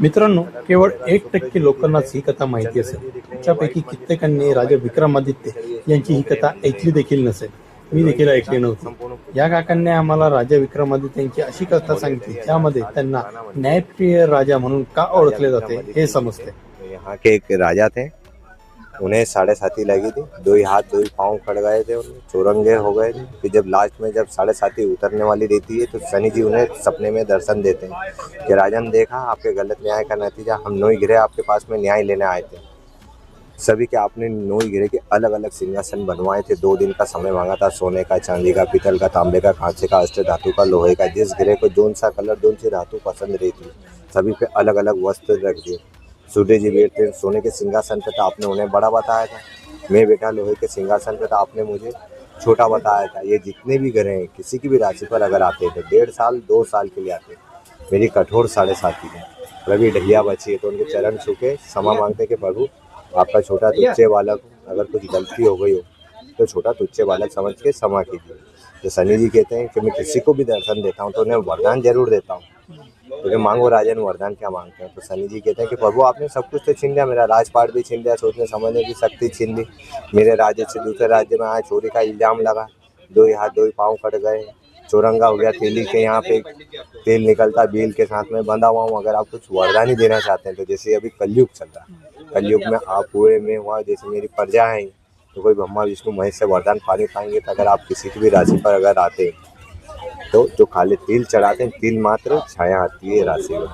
मित्रांनो, केवळ 1% लोकांनाच ही कथा माहिती असेल. तुमच्यापैकी कित्येकांनी राजा विक्रमादित्य यांची ही कथा ऐकली देखील नसेल. मी देखील ऐकली नव्हती. या काकांनी आम्हाला राजा विक्रमादित्य यांची अशी कथा सांगितली ज्यामध्ये त्यांना न्यायप्रिय राजा म्हणून का ओळखले जाते हे समजते. यहाँ के एक राजा थे, उन्हें 7.5 लगी थी, 2 ही हाथ 2 ही पाँव खड़ गए थे, चौरंगे हो गए थे। फिर जब लास्ट में जब 7.5 उतरने वाली रहती है तो शनि जी उन्हें सपने में दर्शन देते हैं कि राजन देखा, आपके गलत न्याय का नतीजा हम 9 गिरे आपके पास में न्याय लेने आए थे। सभी के आपने 9 गिरे के अलग अलग सिंहासन बनवाए थे। 2 दिन का समय मांगा था, सोने का, चांदी का, पीतल का, तांबे का, कांसे का, अष्ट धातु का, लोहे का। जिस गिरे को जोन सा कलर, जोन सी धातु पसंद रहती, सभी पे अलग अलग वस्त्र रख दिए। सूर्य जी बैठते सोने के सिंहासन पर था, आपने उन्हें बड़ा बताया था। मैं बैठा लोहे के सिंहासन पर था, आपने मुझे छोटा बताया था। ये जितने भी ग्रह हैं, किसी की भी राशि पर अगर आते थे 1.5 साल 2 साल के लिए आते, मेरी कठोर 7.5 है। रवि ढैया बची है तो उनके चरण छू के क्षमा मांगते कि प्रभु आपका छोटा तुच्छे बालक हूँ, अगर कुछ गलती हो गई हो तो छोटा तुच्छे बालक समझ के क्षमा कीजिए। तो शनि जी कहते हैं कि मैं किसी को भी दर्शन देता हूँ तो उन्हें वरदान जरूर देता हूँ, तो मांगो राजन वरदान क्या मांगते हैं। तो शनि जी कहते हैं कि प्रभु आपने सब कुछ तो छीन लिया, मेरा राजपाट भी छीन लिया, सोचने समझने की शक्ति छीन ली, मेरे राज्य से दूसरे राज्य में आए, चोरी का इल्जाम लगा, 2 ही हाथ 2 ही पाँव कट गए, चौरंगा हो गया, तेली के यहाँ पे तेल निकलता, बील के साथ में बंधा हुआ हूँ। अगर आप कुछ वरदान ही देना चाहते हैं तो जैसे अभी कलयुग चल रहा है, कलयुग में आप हुए मैं हुआ, जैसे मेरी प्रजा है तो कोई ब्रह्मा विष्णु महेश से वरदान पानी पाएंगे। तो अगर आप किसी की भी राशि पर अगर आते हैं तो जो खाली तिल चढ़ाते हैं, तिल मात्र छाया आती है राशि में।